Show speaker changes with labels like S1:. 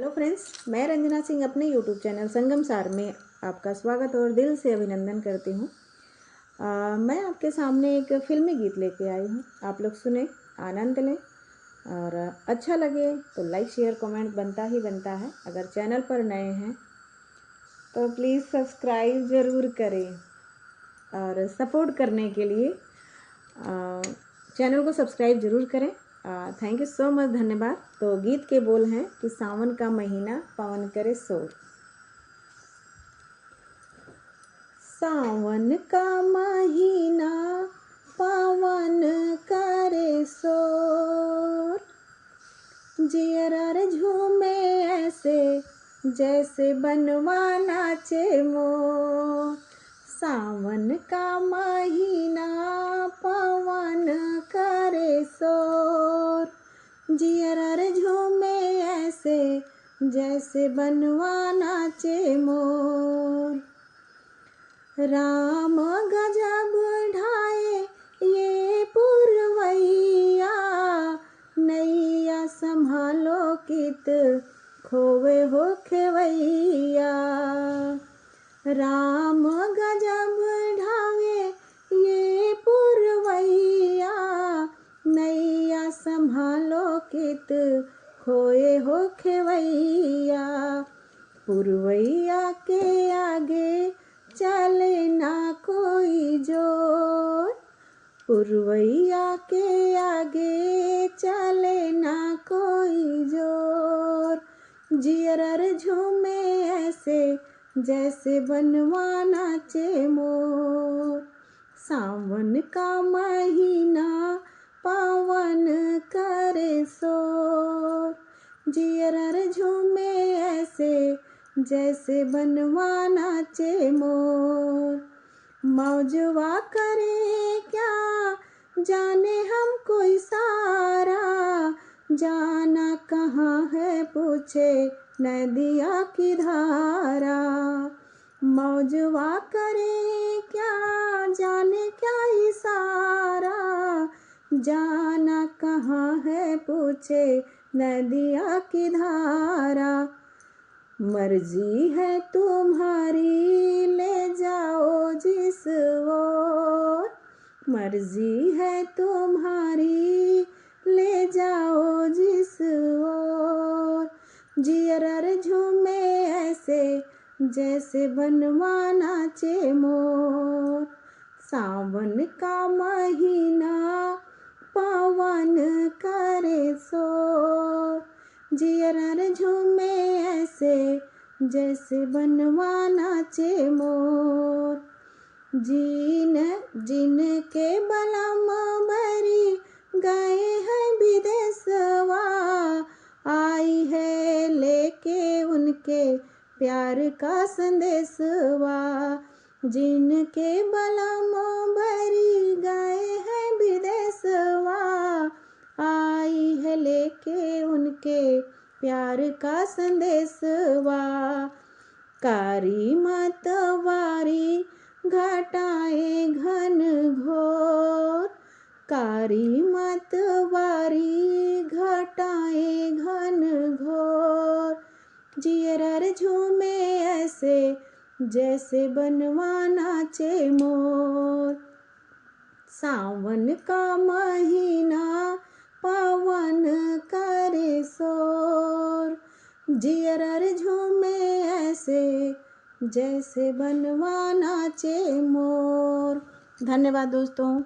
S1: Hello friends, मैं रंजना सिंह अपने YouTube channel संगम सार में आपका स्वागत और दिल से अभिनंदन करती हूँ। मैं आपके सामने एक फिल्मी गीत लेके आई हूँ। आप लोग सुने, आनंद लें और अच्छा लगे तो लाइक शेयर कमेंट बनता ही बनता है। अगर चैनल पर नए हैं तो प्लीज़ सब्सक्राइब ज़रूर करें और सपोर्ट करने के लिए चैनल को सब्सक्राइब ज़रूर करें। थैंक यू सो मच, धन्यवाद। तो गीत के बोल हैं कि सावन का महीना पवन करे शोर। सावन का महीना पवन करे शोर, जियरा रे झूमे ऐसे जैसे बनवा नाचे मोर। सावन का महीना पवन करे शोर, जियरा रे झूमे ऐसे जैसे बनवा नाचे मोर। राम गजब ढाए ये पुरवैया, नैया संभालो कित खोवे हो खेवैया। राम गजब ढावे ये पुरवैया, नैया संभालो कित खोए हो खेवैया। पुरवैया के आगे चले ना कोई जोर, पुरवैया के आगे चले ना कोई जोर। जियरा रे झूमे ऐसे जैसे बनवा नाचे मोर। सावन का महीना पवन करे शोर, जियरा रे झूमे ऐसे जैसे बनवा नाचे मोर। मौजवा करे क्या जाने हमको इशारा, जाना कहाँ है पूछे नदिया की धारा। मौजवा करे क्या जाने क्या इशारा, जाना कहाँ है पूछे नदिया की धारा। मर्जी है तुम्हारी ले जाओ जिस ओर, मर्जी है तुम्हारी ले जाओ जिस ओर। जियरा रे झूमे ऐसे जैसे बनवा नाचे मोर। सावन का महीना पवन करे शोर, जियरा रे झूमे ऐसे जैसे बनवा नाचे मोर। जिनके बलम भरी गए हैं विदेशवा, आई है लेके उनके प्यार का संदेशवा। जिनके बलम भरी गए हैं विदेशवा, आई है लेके उनके प्यार का संदेशवा। कारी मतवारी घटाए घन घोर, कारी मतवारी घटाए घन घोर। जियरा रे झूमे ऐसे जैसे बनवा नाचे मोर। सावन का महीना पवन करे शोर, जियरा रे झूमे ऐसे जैसे बनवा नाचे मोर। धन्यवाद दोस्तों।